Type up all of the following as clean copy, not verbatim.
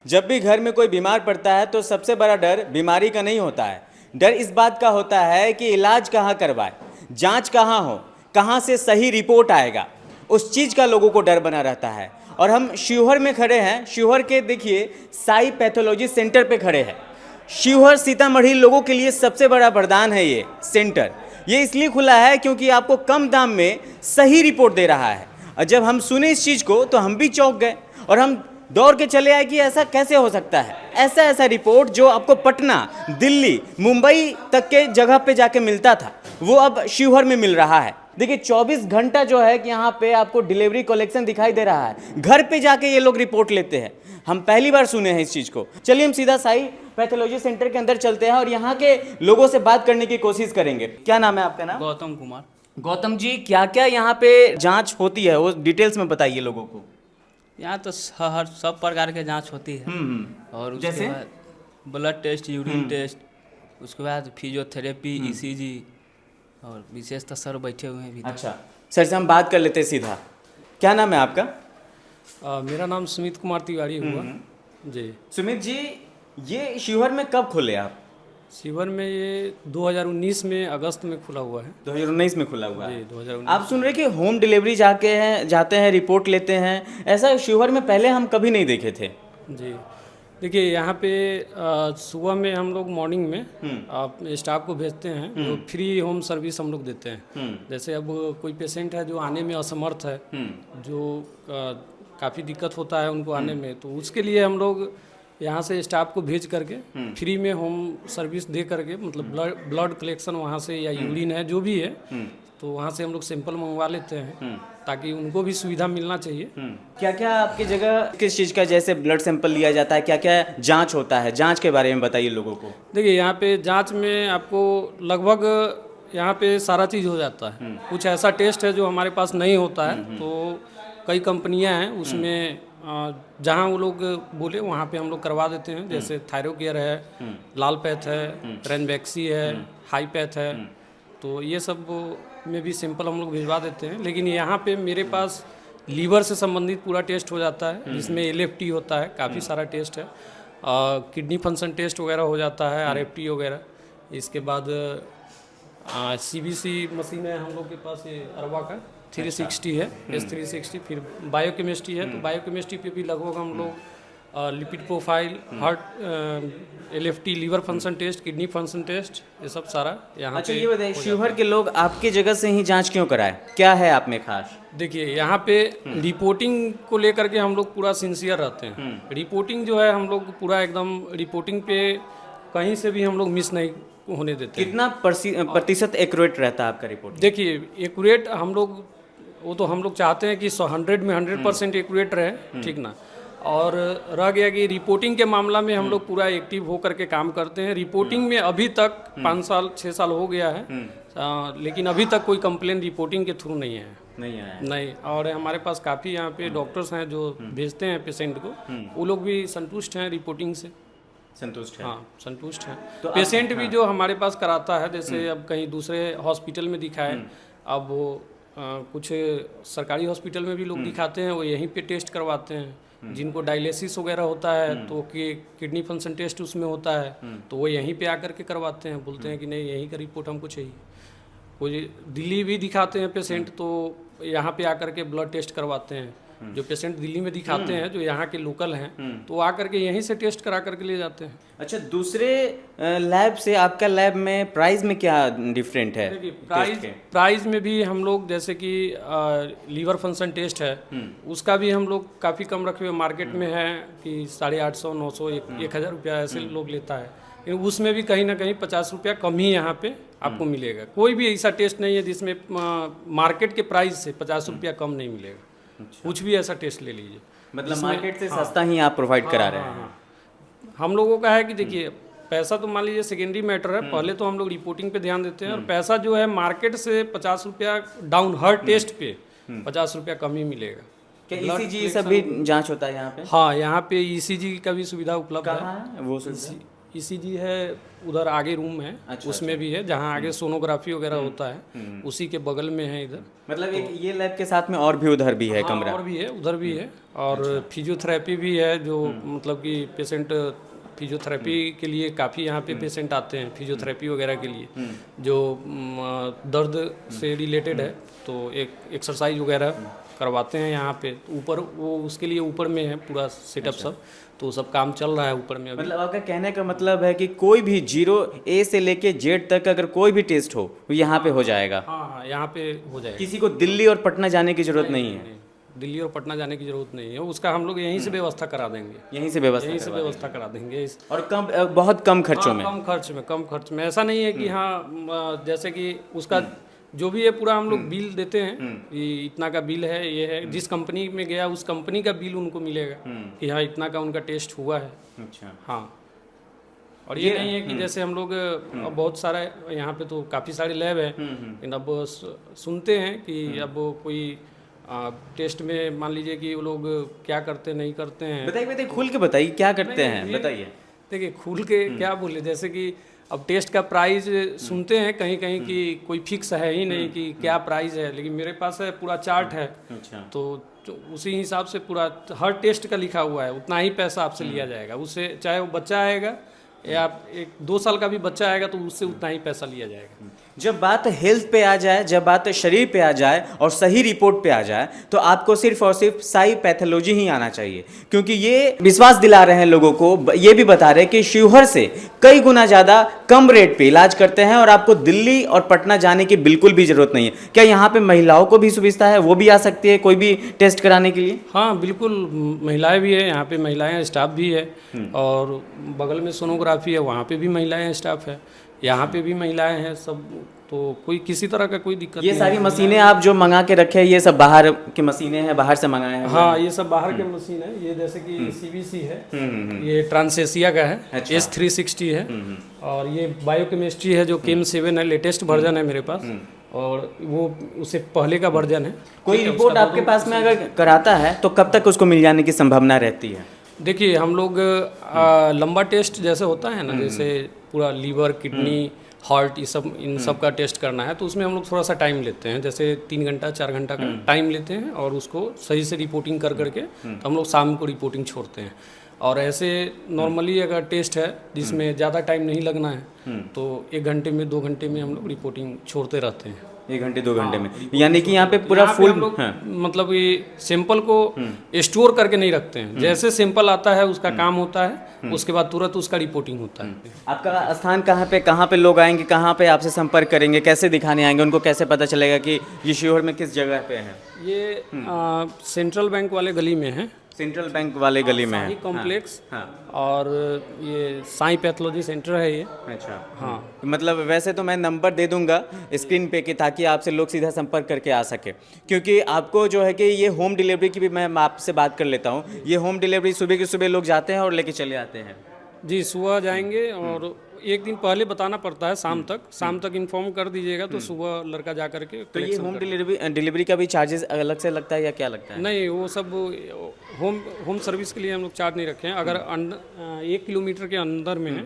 जब भी घर में कोई बीमार पड़ता है तो सबसे बड़ा डर बीमारी का नहीं होता है। डर इस बात का होता है कि इलाज कहाँ करवाए, जांच कहाँ हो, कहाँ से सही रिपोर्ट आएगा, उस चीज़ का लोगों को डर बना रहता है। और हम शिवहर में खड़े हैं। शिवहर के देखिए साई पैथोलॉजी सेंटर पे खड़े हैं। शिवहर सीतामढ़ी लोगों के लिए सबसे बड़ा वरदान है ये सेंटर। ये इसलिए खुला है क्योंकि आपको कम दाम में सही रिपोर्ट दे रहा है। और जब हम सुने इस चीज़ को तो हम भी चौंक गए और हम दौड़ के चले आए कि ऐसा कैसे हो सकता है। ऐसा रिपोर्ट जो आपको पटना, दिल्ली, मुंबई तक के जगह पे जाके मिलता था वो अब शिवहर में मिल रहा है। देखिए 24 घंटा जो है कि यहाँ पे आपको डिलीवरी कलेक्शन दिखाई दे रहा है। घर पे जाके ये लोग रिपोर्ट लेते हैं। हम पहली बार सुने हैं इस चीज़ को। चलिए हम सीधा साई पैथोलॉजी सेंटर के अंदर चलते हैं और यहाँ के लोगों से बात करने की कोशिश करेंगे। क्या नाम है आपका? नाम गौतम कुमार। गौतम जी, क्या क्या यहाँ पे जांच होती है वो डिटेल्स में बताइए लोगों को। यहाँ तो हर सब प्रकार के जांच होती है। और उसके जैसे? बाद ब्लड टेस्ट, यूरिन टेस्ट, उसके बाद फिजियोथेरेपी, ईसीजी, और विशेष तो सर बैठे हुए हैं अभी। अच्छा सर से हम बात कर लेते हैं सीधा। क्या नाम है आपका? मेरा नाम सुमित कुमार तिवारी हुआ जी। सुमित जी, ये शिवहर में कब खुले आप? शिवहर में ये 2019 में अगस्त में खुला हुआ है। 2019 में खुला हुआ जी, है। 2019। आप सुन रहे कि होम डिलीवरी जाते हैं, रिपोर्ट लेते हैं। ऐसा शिवहर में पहले हम कभी नहीं देखे थे। जी देखिए, यहाँ पे सुबह में हम लोग मॉर्निंग में आप स्टाफ को भेजते हैं जो फ्री होम सर्विस हम लोग देते हैं। जैसे अब कोई पेशेंट है जो आने में असमर्थ है, जो काफ़ी दिक्कत होता है उनको आने में, तो उसके लिए हम लोग यहाँ से स्टाफ को भेज करके फ्री में होम सर्विस दे करके, मतलब ब्लड कलेक्शन वहाँ से या यूरिन है जो भी है, तो वहाँ से हम लोग सैंपल मंगवा लेते हैं ताकि उनको भी सुविधा मिलना चाहिए। क्या क्या आपकी जगह किस चीज़ का जैसे ब्लड सैंपल लिया जाता है, क्या क्या जांच होता है, जांच के बारे में बताइए लोगों को। देखिए, यहाँ पे जांच में आपको लगभग यहाँ पे सारा चीज़ हो जाता है। कुछ ऐसा टेस्ट है जो हमारे पास नहीं होता है, तो कई कंपनियाँ हैं उसमें जहाँ वो लोग बोले वहाँ पे हम लोग करवा देते हैं। जैसे थायरोकेयर है, लाल पैथ है, रेनबैक्सी है, हाई पैथ है, तो ये सब में भी सैंपल हम लोग भिजवा देते हैं। लेकिन यहाँ पे मेरे पास लीवर से संबंधित पूरा टेस्ट हो जाता है, जिसमें एलएफटी होता है, काफ़ी सारा टेस्ट है। किडनी फंक्शन टेस्ट वगैरह हो जाता है, आरएफटी वगैरह। इसके बाद सीबीसी मशीन है हम लोग के पास, ये अरवा का 360 है, S360। फिर बायोकेमिस्ट्री है, तो बायोकेमिस्ट्री पे भी लगभग हम लोग lipid profile, heart, LFT, liver function test, kidney function test, ये सब सारा यहाँ अच्छा पे ये बताइए, शिवहर के लोग आपकी जगह से ही जांच क्यों कराए? क्या है आप में खास? देखिए, यहाँ पे रिपोर्टिंग को लेकर के हम लोग पूरा सिंसियर रहते हैं। रिपोर्टिंग जो है हम लोग पूरा एकदम रिपोर्टिंग पे कहीं से भी हम लोग मिस नहीं होने देते। कितना प्रतिशत एक्यूरेट रहता है आपका रिपोर्ट? देखिए, एक्यूरेट हम लोग, वो तो हम लोग चाहते हैं कि 100 में 100% एक्यूरेट रहे, ठीक ना। और रह गया कि रिपोर्टिंग के मामला में हम लोग पूरा एक्टिव होकर के काम करते हैं। रिपोर्टिंग में अभी तक 5 साल 6 साल हो गया है, लेकिन अभी तक कोई कंप्लेन रिपोर्टिंग के थ्रू नहीं है। नहीं। और हमारे पास काफ़ी यहाँ पे डॉक्टर्स हैं जो भेजते हैं पेशेंट को, वो लोग भी संतुष्ट हैं रिपोर्टिंग से। संतुष्ट है? हाँ, संतुष्ट हैं। तो पेशेंट भी जो हमारे पास कराता है, जैसे अब कहीं दूसरे हॉस्पिटल में दिखाए, अब वो कुछ सरकारी हॉस्पिटल में भी लोग दिखाते हैं, वो यहीं पे टेस्ट करवाते हैं। जिनको डायलिसिस वगैरह होता है तो किडनी फंक्शन टेस्ट उसमें होता है, तो वो यहीं पे आकर के करवाते हैं। बोलते हैं कि नहीं, यहीं का रिपोर्ट हमको चाहिए। कोई दिल्ली भी दिखाते हैं पेशेंट, तो यहाँ पे आकर के ब्लड टेस्ट करवाते हैं। जो पेशेंट दिल्ली में दिखाते हैं, जो यहाँ के लोकल हैं, तो वो आकर के यहीं से टेस्ट करा करके ले जाते हैं। अच्छा, दूसरे लैब से आपका लैब में प्राइस में क्या डिफरेंट है? देखिए, प्राइस में भी हम लोग, जैसे कि लीवर फंक्शन टेस्ट है, उसका भी हम लोग काफ़ी कम रखे हुए। मार्केट में है कि 850, 900, 1000 रुपया ऐसे लोग लेता है, लेकिन उसमें भी कहीं ना कहीं 50 रुपया कम ही यहाँ पे आपको मिलेगा। कोई भी ऐसा टेस्ट नहीं है जिसमें मार्केट के प्राइस से 50 रुपया कम नहीं मिलेगा। कुछ भी ऐसा टेस्ट ले लीजिए, मतलब मार्केट से सस्ता ही आप प्रोवाइड करा रहे हैं। हम लोगों का है कि देखिए, पैसा तो मान लीजिए सेकेंडरी मैटर है, पहले तो हम लोग रिपोर्टिंग पे ध्यान देते हैं। और पैसा जो है मार्केट से 50 रुपया डाउन, हर टेस्ट पे 50 रुपया कम ही मिलेगा। क्या ईसीजी सब भी जांच होता है यहाँ पे? हाँ, यहाँ पे ईसीजी का भी सुविधा उपलब्ध है। कहाँ है वो सुविधा? ईसीजी है, उधर आगे रूम है, उसमें भी है, जहाँ आगे सोनोग्राफी वगैरह होता है उसी के बगल में है इधर। मतलब एक ये लैब के साथ में और भी उधर भी है कमरा? और भी है, उधर भी है, और फिजियोथेरेपी भी है, जो मतलब कि पेशेंट फिजियोथेरेपी के लिए काफ़ी यहाँ पे पेशेंट आते हैं फिजियोथेरेपी वगैरह के लिए, जो दर्द से रिलेटेड है, तो एक एक्सरसाइज वगैरह करवाते हैं यहाँ पे। ऊपर वो उसके लिए ऊपर में है पूरा सेटअप सब, तो सब काम चल रहा है ऊपर में अभी। मतलब आपका कहने का मतलब है कि कोई भी 0A से लेके Z तक अगर कोई भी टेस्ट हो वो यहाँ पे हो जाएगा? हाँ, यहाँ पे हो जाएगा। किसी को दिल्ली और पटना जाने की जरूरत नहीं है? दिल्ली और पटना जाने की जरूरत नहीं है, उसका हम लोग यहीं से व्यवस्था करा देंगे, यहीं से व्यवस्था करा देंगे। और कम, बहुत कम खर्चों में? कम खर्च में। ऐसा नहीं है कि हाँ, जैसे कि उसका जो भी है पूरा हम लोग बिल देते हैं कि इतना का बिल है, ये है, जिस कंपनी में गया उस कंपनी का बिल उनको मिलेगा कि हाँ इतना का उनका टेस्ट हुआ है। अच्छा। हाँ, और ये नहीं है कि जैसे हम लोग अब बहुत सारा यहाँ पे तो काफ़ी सारे लैब है, लेकिन अब सुनते हैं कि अब कोई टेस्ट में मान लीजिए कि वो लोग क्या करते नहीं करते हैं। बताइए खुल के बताइए क्या करते हैं, बताइए। देखिए खुल के क्या बोले, जैसे कि अब टेस्ट का प्राइस सुनते हैं कहीं कहीं कि कोई फिक्स है ही नहीं कि क्या प्राइस है, लेकिन मेरे पास है पूरा चार्ट है। अच्छा। तो उसी हिसाब से पूरा हर टेस्ट का लिखा हुआ है, उतना ही पैसा आपसे लिया जाएगा। उससे चाहे वो बच्चा आएगा या 1-2 साल का भी बच्चा आएगा तो उससे उतना ही पैसा लिया जाएगा। जब बात हेल्थ पे आ जाए, जब बात शरीर पे आ जाए और सही रिपोर्ट पे आ जाए, तो आपको सिर्फ और सिर्फ साई पैथोलॉजी ही आना चाहिए, क्योंकि ये विश्वास दिला रहे हैं लोगों को, ये भी बता रहे हैं कि शिवहर से कई गुना ज़्यादा कम रेट पे इलाज करते हैं और आपको दिल्ली और पटना जाने की बिल्कुल भी ज़रूरत नहीं है। क्या यहाँ पे महिलाओं को भी सुविधा है, वो भी आ सकती है कोई भी टेस्ट कराने के लिए? हाँ बिल्कुल, महिलाएं भी है यहाँ पे, महिलाएं स्टाफ भी है, और बगल में सोनोग्राफी है, वहाँ पे भी महिलाएं स्टाफ है, यहाँ पे भी महिलाएं हैं सब, तो कोई किसी तरह का कोई दिक्कत ये नहीं सारी है। मशीनें आप जो मंगा के रखे हैं, ये सब बाहर की मशीनें हैं, बाहर से मंगाए हैं? हाँ, ये सब बाहर के मशीन है। ये जैसे कि CBC है, ये ट्रांसेसिया का है। अच्छा। S360 है, और ये बायोकेमिस्ट्री है जो KM7 है, लेटेस्ट वर्जन है मेरे पास, और वो उससे पहले का वर्जन है। कोई रिपोर्ट आपके पास में अगर कराता है तो कब तक उसको मिल जाने की संभावना रहती है? देखिए हम लोग लंबा टेस्ट जैसे होता है ना, जैसे पूरा लीवर, किडनी, हार्ट, ये सब, इन सब का टेस्ट करना है, तो उसमें हम लोग थोड़ा सा टाइम लेते हैं, जैसे 3 घंटा 4 घंटा का टाइम लेते हैं, और उसको सही से रिपोर्टिंग कर करके तो हम लोग शाम को रिपोर्टिंग छोड़ते हैं। और ऐसे नॉर्मली अगर टेस्ट है जिसमें ज़्यादा टाइम नहीं लगना है तो 1 घंटे में 2 घंटे में हम लोग रिपोर्टिंग छोड़ते रहते हैं। 1 घंटे 2 घंटे में, यानी कि यहाँ पे पूरा फुल मतलब ये सैंपल को स्टोर करके नहीं रखते हैं, जैसे सैंपल आता है उसका काम होता है, उसके बाद तुरंत उसका रिपोर्टिंग होता है। आपका स्थान कहाँ पे लोग आएंगे, कहाँ पे आपसे संपर्क करेंगे, कैसे दिखाने आएंगे, उनको कैसे पता चलेगा कि ये शिवहर में किस जगह पे है? ये सेंट्रल बैंक वाले गली में है, सेंट्रल बैंक वाले गली में है कॉम्प्लेक्स। हाँ। और ये साई पैथोलॉजी सेंटर है ये। अच्छा। हाँ, मतलब वैसे तो मैं नंबर दे दूंगा स्क्रीन पे कि ताकि आपसे लोग सीधा संपर्क करके आ सके, क्योंकि आपको जो है कि ये होम डिलीवरी की भी मैं आपसे बात कर लेता हूँ। ये होम डिलीवरी सुबह के सुबह लोग जाते हैं और लेके चले आते हैं? जी, सुबह जाएंगे और 1 दिन पहले बताना पड़ता है, शाम तक इन्फॉर्म कर दीजिएगा तो सुबह लड़का जा करके। तो ये होम डिलीवरी का भी चार्जेस अलग से लगता है या क्या लगता है? नहीं, वो सब होम सर्विस के लिए हम लोग चार्ज नहीं रखे हैं। अगर 1 किलोमीटर के अंदर में है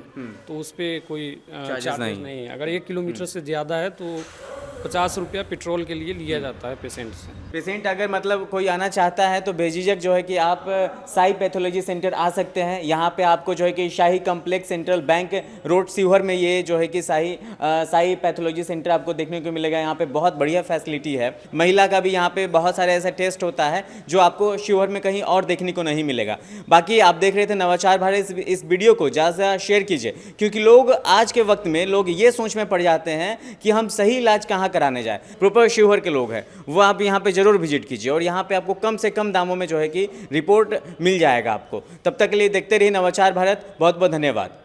तो उस पर कोई चार्जेस नहीं है। अगर 1 किलोमीटर से ज़्यादा है तो 50 रुपया पेट्रोल के लिए लिया जाता है पेशेंट से। पेशेंट अगर मतलब कोई आना चाहता है तो बेझिझक जो है कि आप साई पैथोलॉजी सेंटर आ सकते हैं। यहाँ पे आपको जो है कि Shahi complex central bank road Sheohar में ये जो है कि साई पैथोलॉजी सेंटर आपको देखने को मिलेगा। यहाँ पे बहुत बढ़िया फैसिलिटी है। महिला का भी यहाँ पे बहुत सारे ऐसा टेस्ट होता है जो आपको शिवहर में कहीं और देखने को नहीं मिलेगा। बाकी आप देख रहे थे नवाचार भारत, इस वीडियो को ज़्यादा से ज़्यादा शेयर कीजिए, क्योंकि लोग आज के वक्त में लोग ये सोच में पड़ जाते हैं कि हम सही इलाज कहाँ कराने जाए। प्रॉपर शिवहर के लोग हैं वो आप यहाँ पे जरूर विजिट कीजिए और यहाँ पे आपको कम से कम दामों में जो है कि रिपोर्ट मिल जाएगा आपको। तब तक के लिए देखते रहिए नवाचार भारत। बहुत बहुत धन्यवाद।